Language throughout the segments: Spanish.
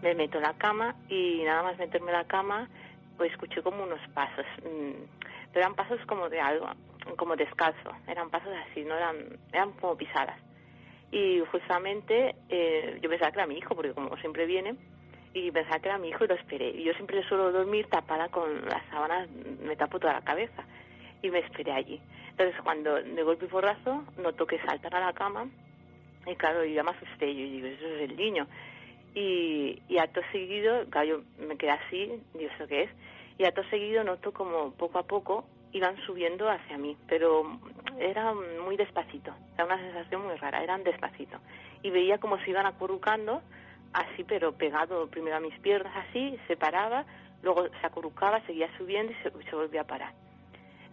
Me meto en la cama y nada más meterme en la cama, pues escuché como unos pasos. Pero eran pasos como de algo, como descalzo. Eran pasos así, no eran como pisadas. Y justamente yo pensaba que era mi hijo, porque como siempre viene, y pensaba que era mi hijo y lo esperé. Y yo siempre suelo dormir tapada con las sábanas, me tapo toda la cabeza. Y me esperé allí. Entonces cuando de golpe y porrazo noto que saltan a la cama, y claro, yo ya me asusté, yo digo, eso es el niño. Y acto seguido, claro, yo me quedé así, digo, ¿eso qué es? Y acto seguido noto como poco a poco iban subiendo hacia mí, pero era muy despacito, era una sensación muy rara, eran despacito. Y veía como se iban acurrucando, así, pero pegado primero a mis piernas, así, se paraba, luego se acurrucaba, seguía subiendo y se volvía a parar.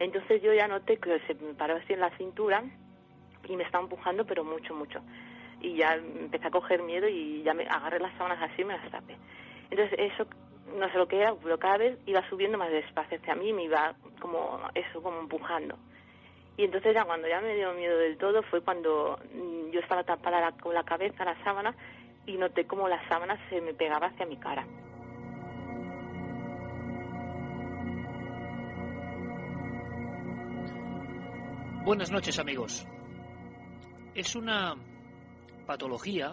Entonces yo ya noté que se me paró así en la cintura y me estaba empujando, pero mucho, mucho. Y ya empecé a coger miedo y ya me agarré las sábanas así y me las tapé. Entonces eso, no sé lo que era, pero cada vez iba subiendo más despacio hacia mí y me iba como eso, como empujando. Y entonces ya cuando ya me dio miedo del todo fue cuando yo estaba tapada con la cabeza, la sábana, y noté como la sábana se me pegaba hacia mi cara. Buenas noches, amigos. Es una patología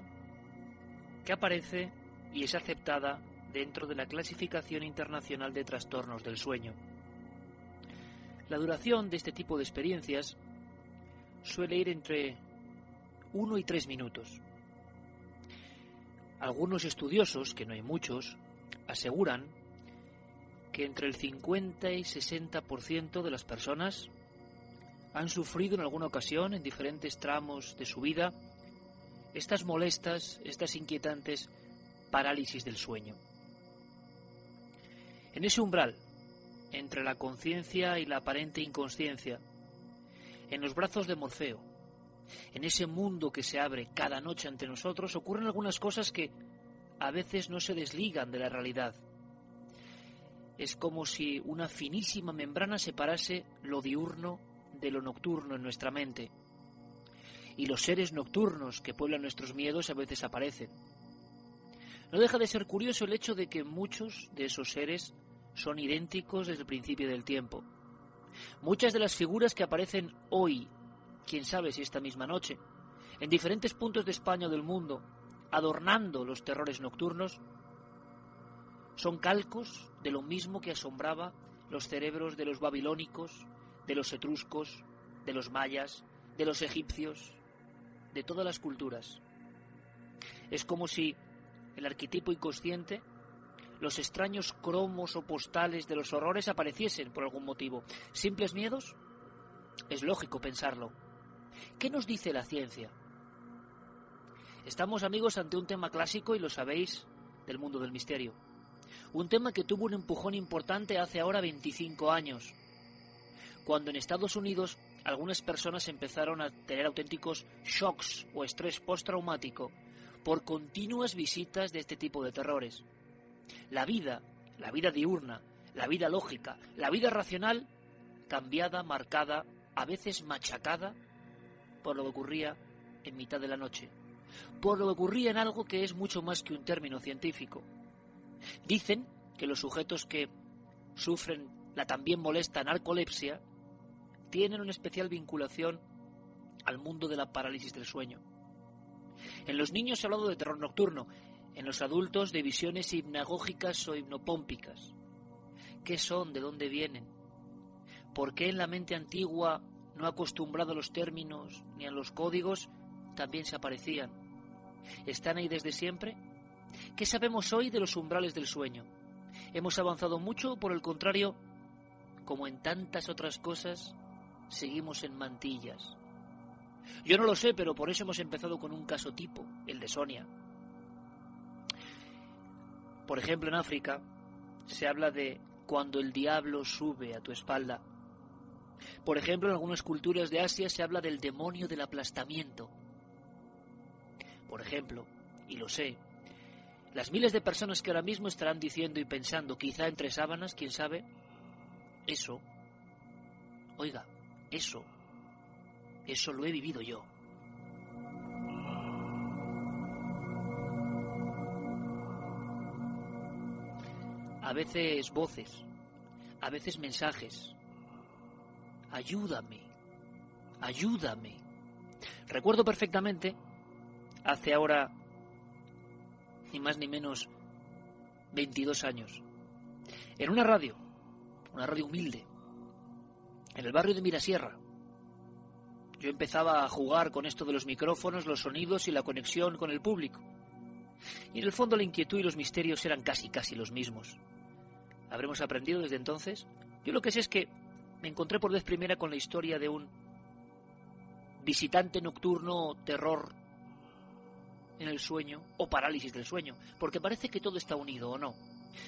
que aparece y es aceptada dentro de la Clasificación Internacional de Trastornos del Sueño. La duración de este tipo de experiencias suele ir entre 1 y 3 minutos. Algunos estudiosos, que no hay muchos, aseguran que entre el 50 y 60% de las personas han sufrido en alguna ocasión, en diferentes tramos de su vida, estas molestas, estas inquietantes parálisis del sueño. En ese umbral, entre la conciencia y la aparente inconsciencia, en los brazos de Morfeo, en ese mundo que se abre cada noche ante nosotros, ocurren algunas cosas que a veces no se desligan de la realidad. Es como si una finísima membrana separase lo diurno de lo nocturno en nuestra mente. Y los seres nocturnos que pueblan nuestros miedos a veces aparecen. No deja de ser curioso el hecho de que muchos de esos seres son idénticos desde el principio del tiempo. Muchas de las figuras que aparecen hoy, quién sabe si esta misma noche, en diferentes puntos de España o del mundo, adornando los terrores nocturnos, son calcos de lo mismo que asombraba los cerebros de los babilónicos, de los etruscos, de los mayas, de los egipcios, de todas las culturas. Es como si el arquetipo inconsciente, los extraños cromos o postales de los horrores apareciesen por algún motivo. ¿Simples miedos? Es lógico pensarlo. ¿Qué nos dice la ciencia? Estamos, amigos, ante un tema clásico, y lo sabéis, del mundo del misterio. Un tema que tuvo un empujón importante hace ahora 25 años, cuando en Estados Unidos algunas personas empezaron a tener auténticos shocks o estrés postraumático por continuas visitas de este tipo de terrores. La vida diurna, la vida lógica, la vida racional, cambiada, marcada, a veces machacada por lo que ocurría en mitad de la noche, por lo que ocurría en algo que es mucho más que un término científico. Dicen que los sujetos que sufren la también molesta narcolepsia tienen una especial vinculación al mundo de la parálisis del sueño. En los niños se ha hablado de terror nocturno, en los adultos de visiones hipnagógicas o hipnopómpicas. ¿Qué son? ¿De dónde vienen? ¿Por qué en la mente antigua, no acostumbrada a los términos ni a los códigos, también se aparecían? ¿Están ahí desde siempre? ¿Qué sabemos hoy de los umbrales del sueño? ¿Hemos avanzado mucho o, por el contrario, como en tantas otras cosas, seguimos en mantillas? Yo no lo sé, pero por eso hemos empezado con un caso tipo, el de Sonia. Por ejemplo, en África se habla de cuando el diablo sube a tu espalda. Por ejemplo, en algunas culturas de Asia se habla del demonio del aplastamiento. Por ejemplo, y lo sé, las miles de personas que ahora mismo estarán diciendo y pensando, quizá entre sábanas, quién sabe, eso, oiga, eso lo he vivido yo. a veces voces, a veces mensajes. Ayúdame, ayúdame. Recuerdo perfectamente, hace ahora ni más ni menos 22 años, en una radio humilde, en el barrio de Mirasierra. Yo empezaba a jugar con esto de los micrófonos, los sonidos y la conexión con el público. Y en el fondo la inquietud y los misterios eran casi los mismos. ¿Habremos aprendido desde entonces? Yo lo que sé es que me encontré por vez primera con la historia de un visitante nocturno, terror en el sueño o parálisis del sueño, porque parece que todo está unido o no.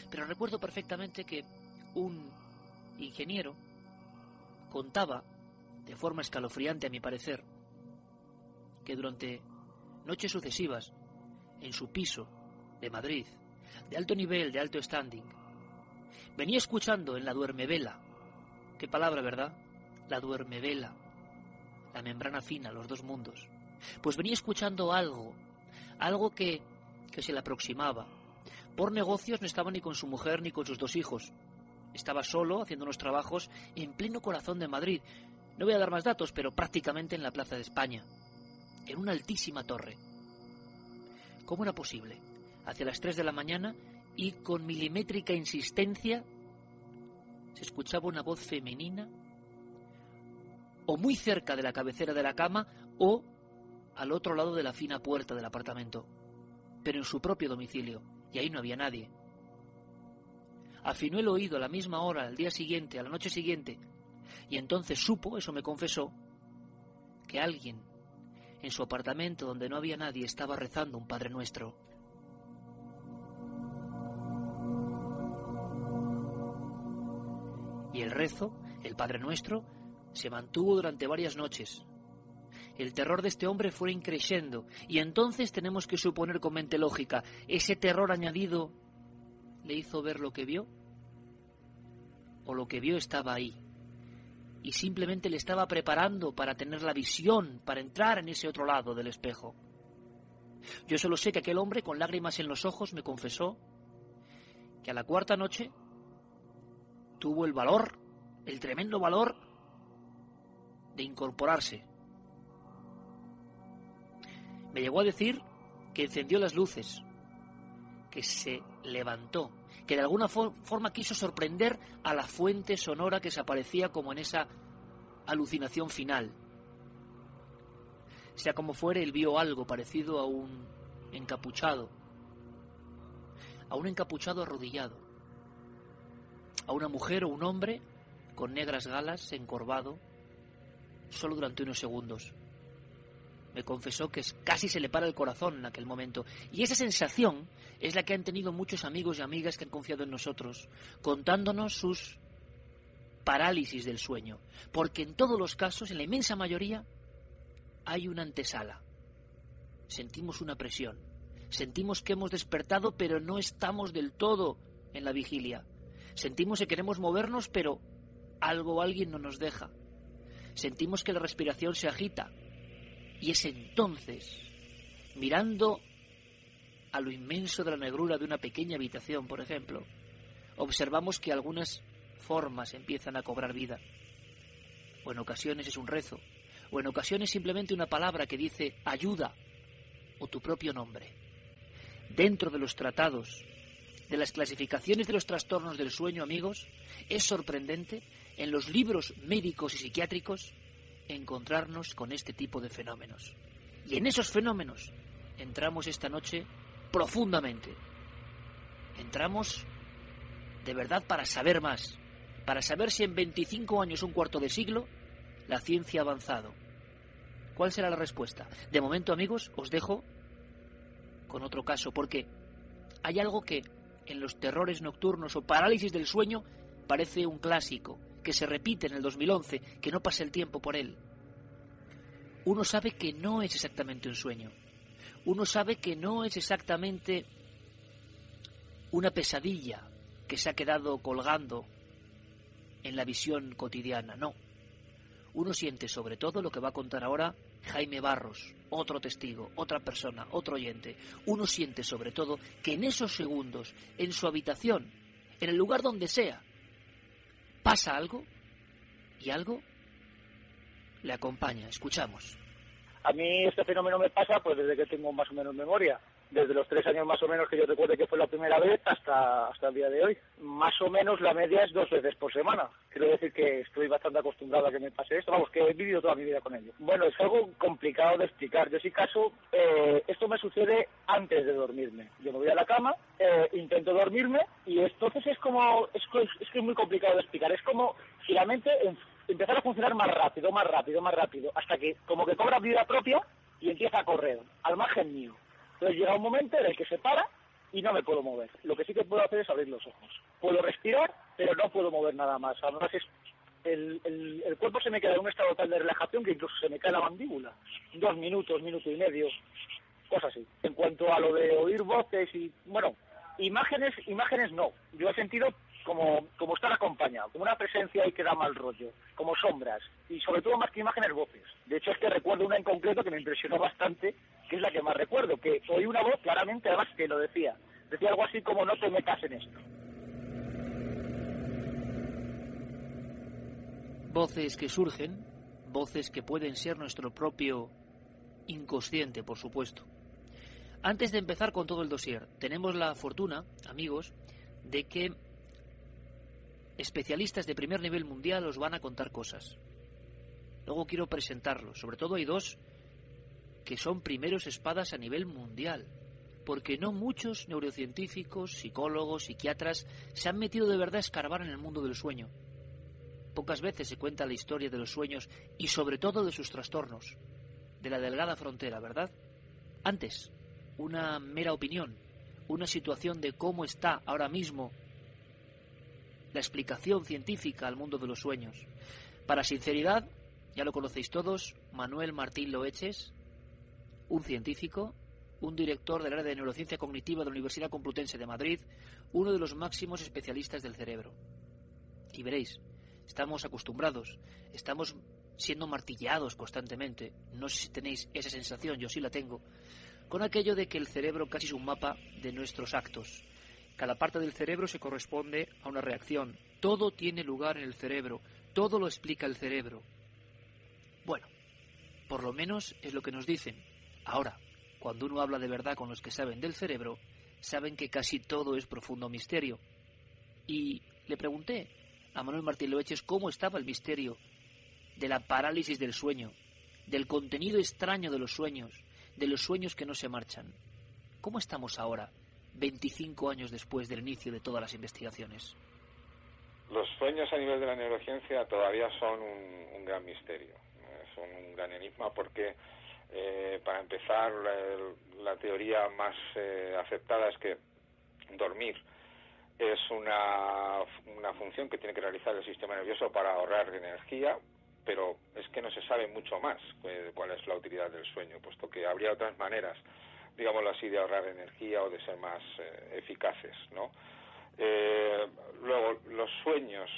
Pero recuerdo perfectamente que un ingeniero contaba, de forma escalofriante a mi parecer, que durante noches sucesivas, en su piso de Madrid, de alto nivel, de alto standing, venía escuchando en la duermevela, qué palabra, ¿verdad? La duermevela, la membrana fina, los dos mundos, pues venía escuchando algo que se le aproximaba. Por negocios no estaba ni con su mujer ni con sus 2 hijos. Estaba solo, haciendo unos trabajos en pleno corazón de Madrid. No voy a dar más datos, pero prácticamente en la Plaza de España, en una altísima torre. ¿Cómo era posible? Hacia las 3 de la mañana y con milimétrica insistencia se escuchaba una voz femenina, o muy cerca de la cabecera de la cama o al otro lado de la fina puerta del apartamento, pero en su propio domicilio, y ahí no había nadie. Afinó el oído a la misma hora, al día siguiente, a la noche siguiente, y entonces supo, eso me confesó, que alguien en su apartamento donde no había nadie estaba rezando un Padre Nuestro. Y el rezo, el Padre Nuestro, se mantuvo durante varias noches. El terror de este hombre fue increciendo, y entonces tenemos que suponer con mente lógica, ¿ese terror añadido le hizo ver lo que vio? ¿O lo que vio estaba ahí? Y simplemente le estaba preparando para tener la visión, para entrar en ese otro lado del espejo. Yo solo sé que aquel hombre, con lágrimas en los ojos, me confesó que a la 4ª noche tuvo el valor, el tremendo valor, de incorporarse. Me llegó a decir que encendió las luces, que se levantó, que de alguna forma quiso sorprender a la fuente sonora que se aparecía como en esa alucinación final. Sea como fuere, él vio algo parecido a un encapuchado arrodillado, a una mujer o un hombre con negras galas, encorvado, solo durante unos segundos. Me confesó que casi se le para el corazón en aquel momento. Y esa sensación es la que han tenido muchos amigos y amigas que han confiado en nosotros, contándonos sus parálisis del sueño. Porque en todos los casos, en la inmensa mayoría, hay una antesala. Sentimos una presión. Sentimos que hemos despertado, pero no estamos del todo en la vigilia. Sentimos que queremos movernos, pero algo o alguien no nos deja. Sentimos que la respiración se agita. Y es entonces, mirando a lo inmenso de la negrura de una pequeña habitación, por ejemplo, observamos que algunas formas empiezan a cobrar vida. O en ocasiones es un rezo, o en ocasiones simplemente una palabra que dice ayuda, o tu propio nombre. Dentro de los tratados, de las clasificaciones de los trastornos del sueño, amigos, es sorprendente, en los libros médicos y psiquiátricos, encontrarnos con este tipo de fenómenos. Y en esos fenómenos entramos esta noche profundamente. Entramos de verdad para saber más, para saber si en 25 años, un cuarto de siglo, la ciencia ha avanzado. ¿Cuál será la respuesta? De momento, amigos, os dejo con otro caso, porque hay algo que en los terrores nocturnos o parálisis del sueño parece un clásico, que se repite en el 2011, que no pasa el tiempo por él. Uno sabe que no es exactamente un sueño. Uno sabe que no es exactamente una pesadilla que se ha quedado colgando en la visión cotidiana, no. Uno siente sobre todo lo que va a contar ahora Jaime Barros, otro testigo, otra persona, otro oyente. Uno siente sobre todo que en esos segundos, en su habitación, en el lugar donde sea, pasa algo y algo le acompaña. Escuchamos. A mí este fenómeno me pasa pues desde que tengo más o menos memoria. Desde los 3 años más o menos que yo recuerde que fue la primera vez hasta el día de hoy. Más o menos la media es 2 veces por semana. Quiero decir que estoy bastante acostumbrado a que me pase esto. Vamos, que he vivido toda mi vida con ello. Bueno, es algo complicado de explicar. Yo, si caso, esto me sucede antes de dormirme. Yo me voy a la cama, intento dormirme y entonces es que es muy complicado de explicar. Es como si la mente empezara a funcionar más rápido, hasta que como que cobra vida propia y empieza a correr al margen mío. Entonces llega un momento en el que se para y no me puedo mover. Lo que sí que puedo hacer es abrir los ojos. Puedo respirar, pero no puedo mover nada más. Además, el cuerpo se me queda en un estado tal de relajación que incluso se me cae la mandíbula. 2 minutos, minuto y medio, cosas así. En cuanto a lo de oír voces y, bueno, imágenes no. Yo he sentido como estar acompañado, como una presencia ahí que da mal rollo, como sombras, y sobre todo más que imágenes, voces. De hecho, es que recuerdo una en concreto que me impresionó bastante, que es la que más recuerdo, que oí una voz claramente, además que lo decía algo así como: no te metas en esto. Voces que surgen, voces que pueden ser nuestro propio inconsciente, por supuesto. Antes de empezar con todo el dossier, tenemos la fortuna, amigos, de que especialistas de primer nivel mundial os van a contar cosas. Luego quiero presentarlos. Sobre todo hay 2 que son primeros espadas a nivel mundial, porque no muchos neurocientíficos, psicólogos, psiquiatras se han metido de verdad a escarbar en el mundo del sueño. Pocas veces se cuenta la historia de los sueños y sobre todo de sus trastornos, de la delgada frontera, ¿verdad? Antes, una mera opinión, una situación de cómo está ahora mismo la explicación científica al mundo de los sueños. Para sinceridad, ya lo conocéis todos, Manuel Martín Loeches, un científico, un director del área de neurociencia cognitiva de la Universidad Complutense de Madrid, uno de los máximos especialistas del cerebro. Y veréis, estamos acostumbrados, estamos siendo martillados constantemente, no sé si tenéis esa sensación, yo sí la tengo, con aquello de que el cerebro casi es un mapa de nuestros actos. Cada parte del cerebro se corresponde a una reacción. Todo tiene lugar en el cerebro. Todo lo explica el cerebro. Bueno, por lo menos es lo que nos dicen. Ahora, cuando uno habla de verdad con los que saben del cerebro, saben que casi todo es profundo misterio. Y le pregunté a Manuel Martín Loeches cómo estaba el misterio de la parálisis del sueño, del contenido extraño de los sueños que no se marchan. ¿Cómo estamos ahora, 25 años después del inicio de todas las investigaciones? Los sueños a nivel de la neurociencia todavía son un gran misterio, son un gran enigma porque, para empezar, la teoría más aceptada es que dormir es una función que tiene que realizar el sistema nervioso para ahorrar energía, pero es que no se sabe mucho más cuál es la utilidad del sueño, puesto que habría otras maneras, digámoslo así, de ahorrar energía o de ser más eficaces, ¿no? Luego, los sueños,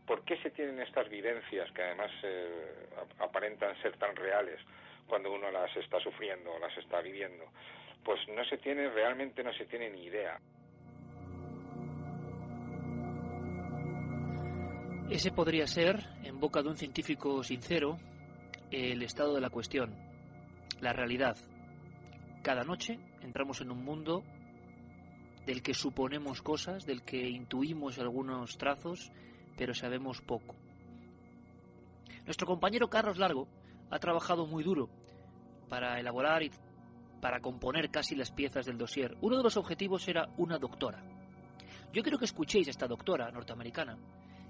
¿por qué se tienen estas vivencias que además aparentan ser tan reales cuando uno las está sufriendo o las está viviendo? Pues realmente no se tiene ni idea. Ese podría ser, en boca de un científico sincero, el estado de la cuestión, la realidad. Cada noche entramos en un mundo del que suponemos cosas, del que intuimos algunos trazos, pero sabemos poco. Nuestro compañero Carlos Largo ha trabajado muy duro para elaborar y para componer casi las piezas del dossier. Uno de los objetivos era una doctora. Yo quiero que escuchéis a esta doctora norteamericana,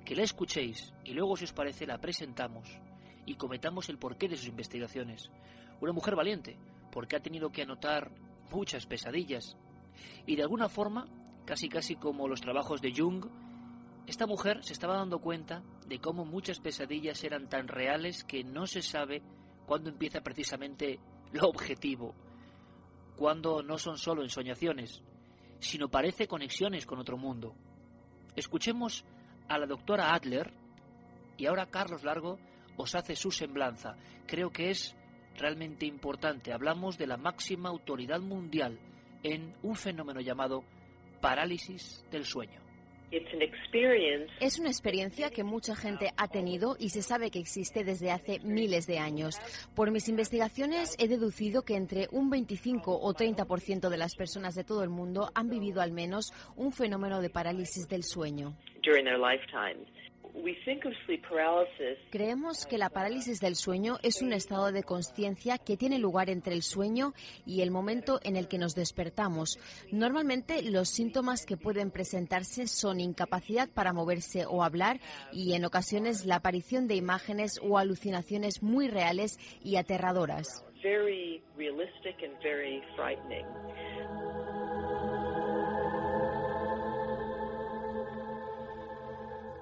que la escuchéis y luego, si os parece, la presentamos y comentamos el porqué de sus investigaciones. Una mujer valiente, porque ha tenido que anotar muchas pesadillas. Y de alguna forma, casi como los trabajos de Jung, esta mujer se estaba dando cuenta de cómo muchas pesadillas eran tan reales que no se sabe cuándo empieza precisamente lo objetivo, cuándo no son solo ensoñaciones, sino parece conexiones con otro mundo. Escuchemos a la doctora Adler y ahora Carlos Largo os hace su semblanza. Creo que es realmente importante. Hablamos de la máxima autoridad mundial en un fenómeno llamado parálisis del sueño. Es una experiencia que mucha gente ha tenido y se sabe que existe desde hace miles de años. Por mis investigaciones he deducido que entre un 25 o 30% de las personas de todo el mundo han vivido al menos un fenómeno de parálisis del sueño. Creemos que la parálisis del sueño es un estado de consciencia que tiene lugar entre el sueño y el momento en el que nos despertamos. Normalmente los síntomas que pueden presentarse son incapacidad para moverse o hablar y en ocasiones la aparición de imágenes o alucinaciones muy reales y aterradoras.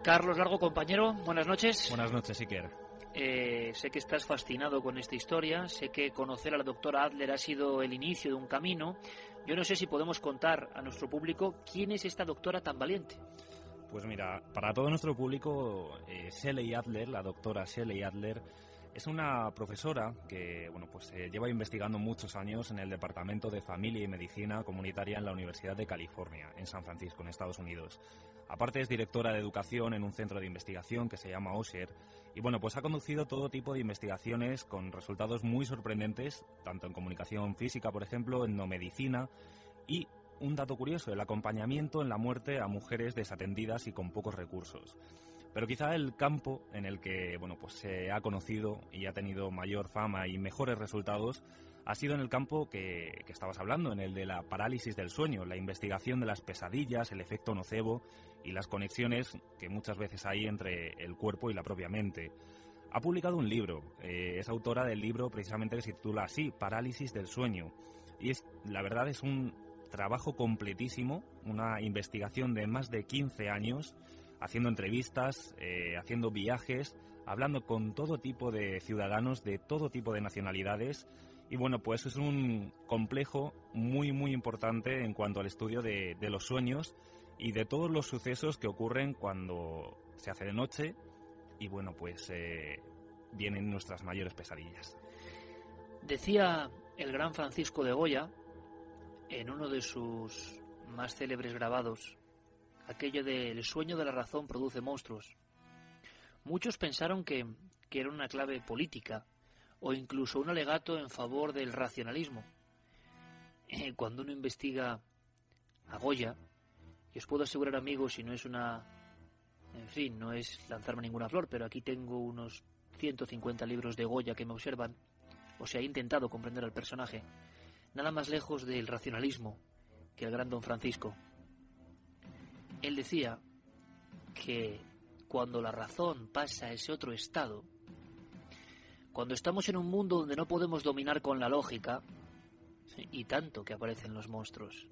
Carlos Largo, compañero, buenas noches. Buenas noches, Iker. Sé que estás fascinado con esta historia, sé que conocer a la doctora Adler ha sido el inicio de un camino. Yo no sé si podemos contar a nuestro público quién es esta doctora tan valiente. Pues mira, para todo nuestro público, Shelley Adler, la doctora Shelley Adler, es una profesora que lleva investigando muchos años en el Departamento de Familia y Medicina Comunitaria en la Universidad de California, en San Francisco, en Estados Unidos. Aparte es directora de educación en un centro de investigación que se llama Osher y ha conducido todo tipo de investigaciones con resultados muy sorprendentes, tanto en comunicación física, por ejemplo, en endomedicina y, un dato curioso, el acompañamiento en la muerte a mujeres desatendidas y con pocos recursos. Pero quizá el campo en el que se ha conocido y ha tenido mayor fama y mejores resultados ha sido en el campo que estabas hablando, en el de la parálisis del sueño, la investigación de las pesadillas, el efecto nocebo y las conexiones que muchas veces hay entre el cuerpo y la propia mente. Ha publicado un libro, es autora del libro precisamente que se titula así, Parálisis del sueño, y la verdad es un trabajo completísimo, una investigación de más de 15 años, haciendo entrevistas, haciendo viajes, hablando con todo tipo de ciudadanos de todo tipo de nacionalidades. Y es un complejo muy, muy importante en cuanto al estudio de los sueños y de todos los sucesos que ocurren cuando se hace de noche y vienen nuestras mayores pesadillas. Decía el gran Francisco de Goya, en uno de sus más célebres grabados, aquello de el sueño de la razón produce monstruos. Muchos pensaron que era una clave política o incluso un alegato en favor del racionalismo. Cuando uno investiga a Goya, y os puedo asegurar, amigos, y no es no es lanzarme ninguna flor, pero aquí tengo unos 150 libros de Goya que me observan, he intentado comprender al personaje, nada más lejos del racionalismo que el gran don Francisco. Él decía que cuando la razón pasa a ese otro estado, cuando estamos en un mundo donde no podemos dominar con la lógica, y tanto que aparecen los monstruos,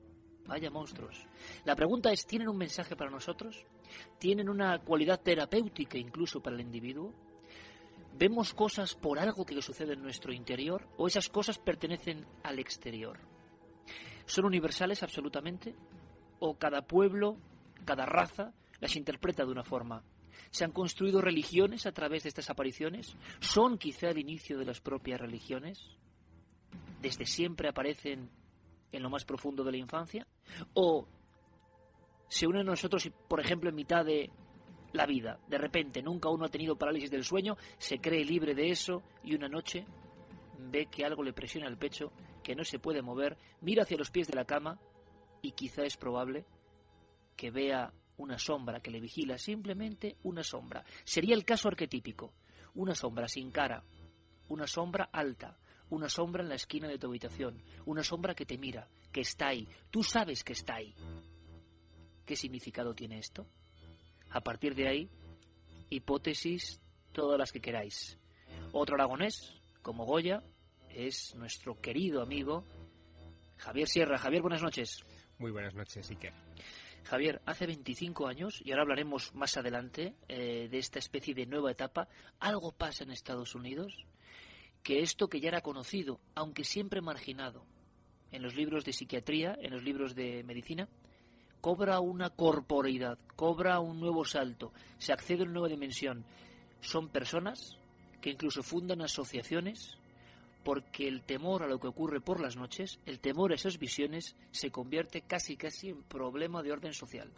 vaya monstruos. La pregunta es, ¿tienen un mensaje para nosotros? ¿Tienen una cualidad terapéutica incluso para el individuo? ¿Vemos cosas por algo que sucede en nuestro interior o esas cosas pertenecen al exterior? ¿Son universales absolutamente? ¿O cada pueblo, cada raza las interpreta de una forma? ¿Se han construido religiones a través de estas apariciones? ¿Son quizá el inicio de las propias religiones? ¿Desde siempre aparecen en lo más profundo de la infancia? ¿O se unen a nosotros, por ejemplo, en mitad de la vida? De repente, nunca uno ha tenido parálisis del sueño, se cree libre de eso y una noche ve que algo le presiona el pecho, que no se puede mover, mira hacia los pies de la cama y quizá es probable que vea una sombra que le vigila, simplemente una sombra. Sería el caso arquetípico, una sombra sin cara, una sombra alta, una sombra en la esquina de tu habitación, una sombra que te mira, que está ahí, tú sabes que está ahí. ¿Qué significado tiene esto? A partir de ahí, hipótesis todas las que queráis. Otro aragonés, como Goya, es nuestro querido amigo Javier Sierra. Javier, buenas noches. Muy buenas noches, Iker. Javier, hace 25 años, y ahora hablaremos más adelante de esta especie de nueva etapa, algo pasa en Estados Unidos, que esto que ya era conocido, aunque siempre marginado, en los libros de psiquiatría, en los libros de medicina, cobra una corporeidad, cobra un nuevo salto, se accede a una nueva dimensión. Son personas que incluso fundan asociaciones porque el temor a lo que ocurre por las noches, el temor a esas visiones, se convierte casi en problema de orden social.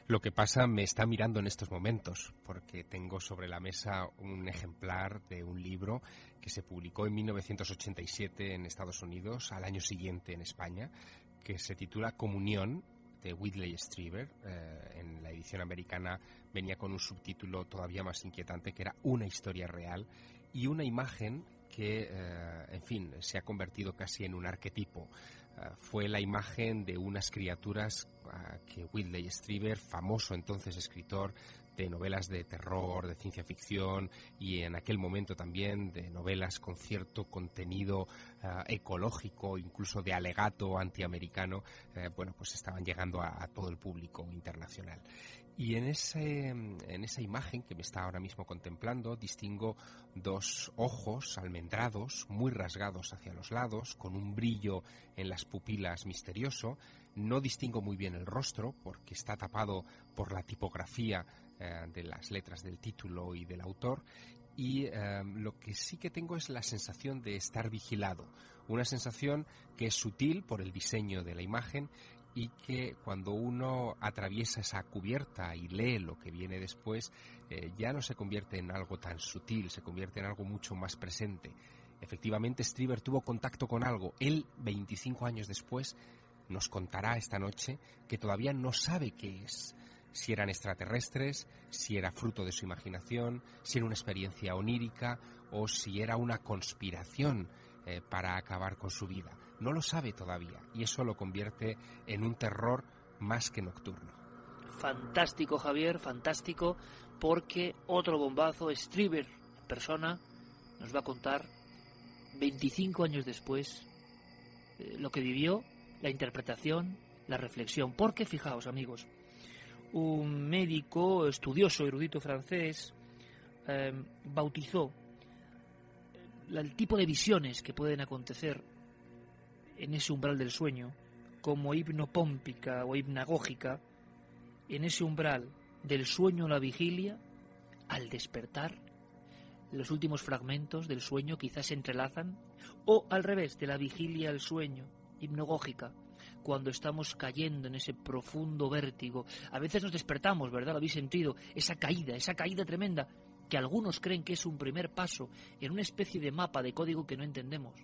Lo que pasa, me está mirando en estos momentos, porque tengo sobre la mesa un ejemplar de un libro que se publicó en 1987 en Estados Unidos, al año siguiente en España, que se titula Comunión, de Whitley Strieber. En la edición americana venía con un subtítulo todavía más inquietante, que era Una historia real, y una imagen que, en fin, se ha convertido casi en un arquetipo. Fue la imagen de unas criaturas que Whitley Strieber, famoso entonces escritor de novelas de terror, de ciencia ficción y en aquel momento también de novelas con cierto contenido ecológico, incluso de alegato antiamericano, pues estaban llegando a todo el público internacional. Y en esa imagen que me está ahora mismo contemplando distingo dos ojos almendrados, muy rasgados hacia los lados, con un brillo en las pupilas misterioso. No distingo muy bien el rostro porque está tapado por la tipografía de las letras del título y del autor. Y lo que sí que tengo es la sensación de estar vigilado, una sensación que es sutil por el diseño de la imagen y que cuando uno atraviesa esa cubierta y lee lo que viene después, ya no se convierte en algo tan sutil, se convierte en algo mucho más presente. Efectivamente, Strieber tuvo contacto con algo. Él, 25 años después, nos contará esta noche que todavía no sabe qué es. Si eran extraterrestres, si era fruto de su imaginación, si era una experiencia onírica o si era una conspiración para acabar con su vida. No lo sabe todavía y eso lo convierte en un terror más que nocturno. Fantástico, Javier, fantástico, porque otro bombazo, Strieber en persona, nos va a contar 25 años después lo que vivió, la interpretación, la reflexión. Porque, fijaos, amigos, un médico estudioso, erudito francés, bautizó el tipo de visiones que pueden acontecer en ese umbral del sueño como hipnopómpica o hipnagógica. En ese umbral del sueño a la vigilia, al despertar, los últimos fragmentos del sueño quizás se entrelazan, o al revés, de la vigilia al sueño, hipnagógica, cuando estamos cayendo en ese profundo vértigo. A veces nos despertamos, ¿verdad? Lo habéis sentido, esa caída tremenda, que algunos creen que es un primer paso en una especie de mapa de código que no entendemos.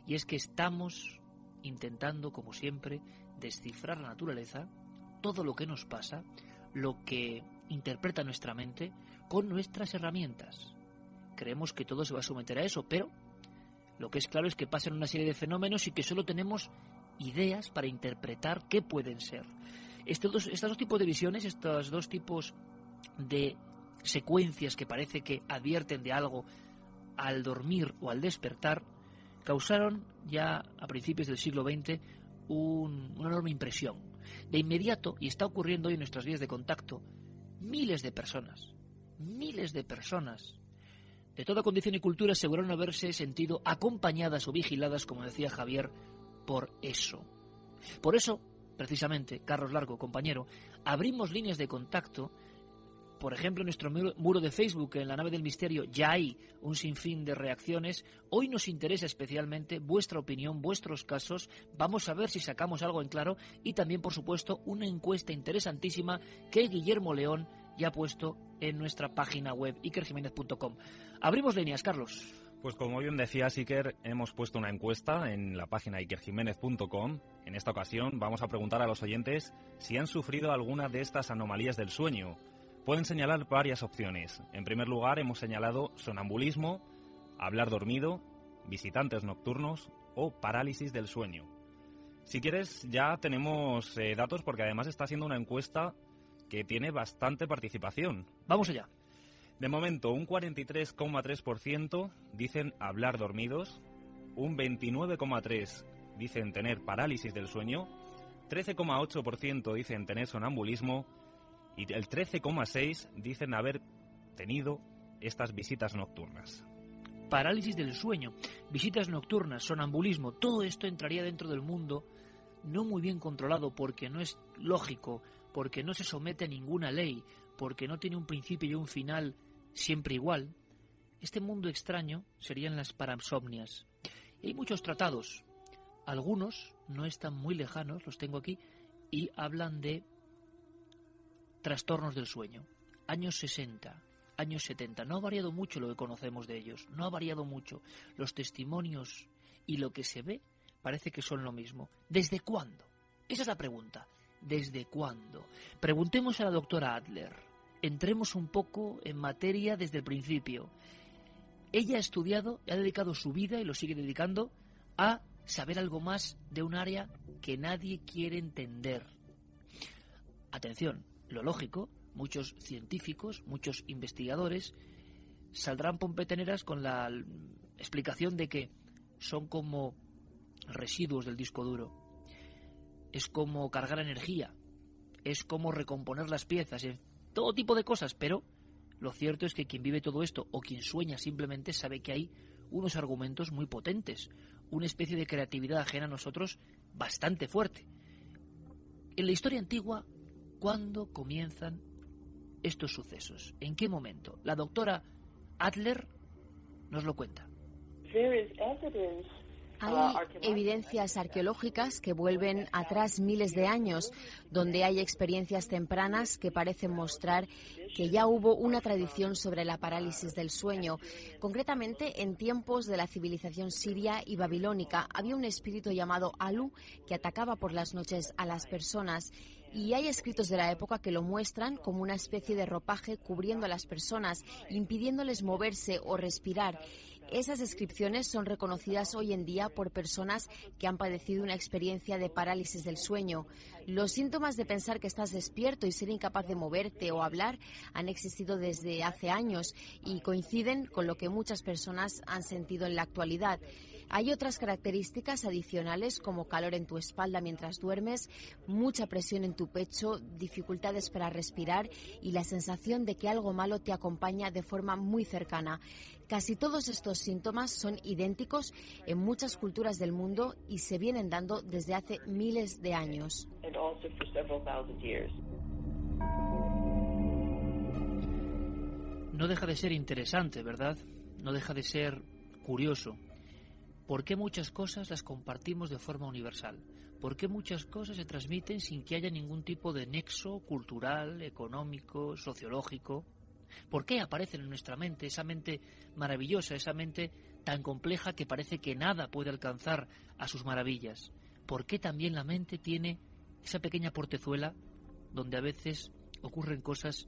Y es que estamos intentando, como siempre, descifrar la naturaleza, todo lo que nos pasa, lo que interpreta nuestra mente, con nuestras herramientas. Creemos que todo se va a someter a eso, pero lo que es claro es que pasan una serie de fenómenos y que solo tenemos ideas para interpretar qué pueden ser. Estos dos tipos de visiones, estos dos tipos de secuencias que parece que advierten de algo al dormir o al despertar, causaron ya a principios del siglo XX una enorme impresión. De inmediato, y está ocurriendo hoy en nuestras vías de contacto, miles de personas de toda condición y cultura aseguraron haberse sentido acompañadas o vigiladas, como decía Javier, por eso. Por eso, precisamente, Carlos Largo, compañero, abrimos líneas de contacto. Por ejemplo, en nuestro muro de Facebook, en la nave del misterio, ya hay un sinfín de reacciones. Hoy nos interesa especialmente vuestra opinión, vuestros casos. Vamos a ver si sacamos algo en claro. Y también, por supuesto, una encuesta interesantísima que Guillermo León ya ha puesto en nuestra página web, ikerjiménez.com. Abrimos líneas, Carlos. Pues como bien decía Iker, hemos puesto una encuesta en la página ikerjiménez.com. En esta ocasión vamos a preguntar a los oyentes si han sufrido alguna de estas anomalías del sueño. Pueden señalar varias opciones. En primer lugar, hemos señalado sonambulismo, hablar dormido, visitantes nocturnos o parálisis del sueño. Si quieres, ya tenemos datos porque además está siendo una encuesta que tiene bastante participación. Vamos allá. De momento, un 43,3% dicen hablar dormidos, un 29,3% dicen tener parálisis del sueño, 13,8% dicen tener sonambulismo, y el 13,6% dicen haber tenido estas visitas nocturnas. Parálisis del sueño, visitas nocturnas, sonambulismo, todo esto entraría dentro del mundo no muy bien controlado porque no es lógico, porque no se somete a ninguna ley, porque no tiene un principio y un final siempre igual. Este mundo extraño serían las parasomnias. Y hay muchos tratados. Algunos no están muy lejanos, los tengo aquí, y hablan de trastornos del sueño. Años 60, años 70. No ha variado mucho lo que conocemos de ellos. No ha variado mucho. Los testimonios y lo que se ve parece que son lo mismo. ¿Desde cuándo? Esa es la pregunta. ¿Desde cuándo? Preguntemos a la doctora Adler. Entremos un poco en materia desde el principio. Ella ha estudiado, ha dedicado su vida, y lo sigue dedicando, a saber algo más de un área que nadie quiere entender. Atención, lo lógico, muchos científicos, muchos investigadores saldrán pompeteneras con la explicación de que son como residuos del disco duro. Es como cargar energía, es como recomponer las piezas, todo tipo de cosas, pero lo cierto es que quien vive todo esto, o quien sueña simplemente, sabe que hay unos argumentos muy potentes, una especie de creatividad ajena a nosotros bastante fuerte. En la historia antigua, ¿cuándo comienzan estos sucesos? ¿En qué momento? La doctora Adler nos lo cuenta. Hay evidencias arqueológicas que vuelven atrás miles de años, donde hay experiencias tempranas que parecen mostrar que ya hubo una tradición sobre la parálisis del sueño. Concretamente, en tiempos de la civilización siria y babilónica, había un espíritu llamado Alu que atacaba por las noches a las personas. Y hay escritos de la época que lo muestran como una especie de ropaje cubriendo a las personas, impidiéndoles moverse o respirar. Esas descripciones son reconocidas hoy en día por personas que han padecido una experiencia de parálisis del sueño. Los síntomas de pensar que estás despierto y ser incapaz de moverte o hablar han existido desde hace años y coinciden con lo que muchas personas han sentido en la actualidad. Hay otras características adicionales como calor en tu espalda mientras duermes, mucha presión en tu pecho, dificultades para respirar y la sensación de que algo malo te acompaña de forma muy cercana. Casi todos estos síntomas son idénticos en muchas culturas del mundo y se vienen dando desde hace miles de años. No deja de ser interesante, ¿verdad? No deja de ser curioso. ¿Por qué muchas cosas las compartimos de forma universal? ¿Por qué muchas cosas se transmiten sin que haya ningún tipo de nexo cultural, económico, sociológico? ¿Por qué aparecen en nuestra mente, esa mente maravillosa, esa mente tan compleja que parece que nada puede alcanzar a sus maravillas? ¿Por qué también la mente tiene esa pequeña portezuela donde a veces ocurren cosas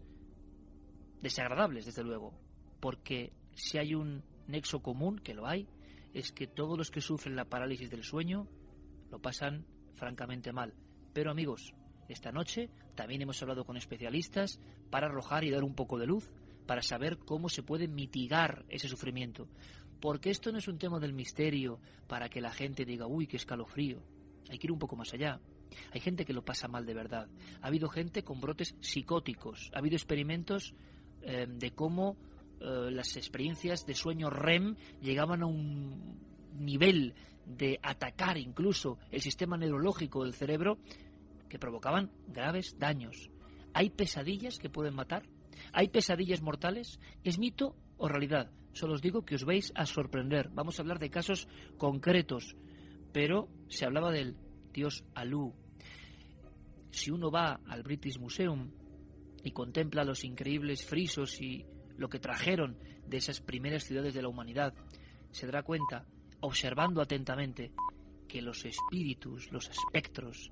desagradables, desde luego? Porque si hay un nexo común, que lo hay, es que todos los que sufren la parálisis del sueño lo pasan francamente mal. Pero amigos, esta noche también hemos hablado con especialistas para arrojar y dar un poco de luz, para saber cómo se puede mitigar ese sufrimiento. Porque esto no es un tema del misterio para que la gente diga, uy, qué escalofrío. Hay que ir un poco más allá. Hay gente que lo pasa mal de verdad. Ha habido gente con brotes psicóticos. Ha habido experimentos de cómo las experiencias de sueño REM llegaban a un nivel de atacar incluso el sistema neurológico del cerebro que provocaban graves daños. ¿Hay pesadillas que pueden matar? ¿Hay pesadillas mortales? ¿Es mito o realidad? Solo os digo que os vais a sorprender. Vamos a hablar de casos concretos, pero se hablaba del dios Alu. Si uno va al British Museum y contempla los increíbles frisos y lo que trajeron de esas primeras ciudades de la humanidad, se dará cuenta, observando atentamente, que los espíritus, los espectros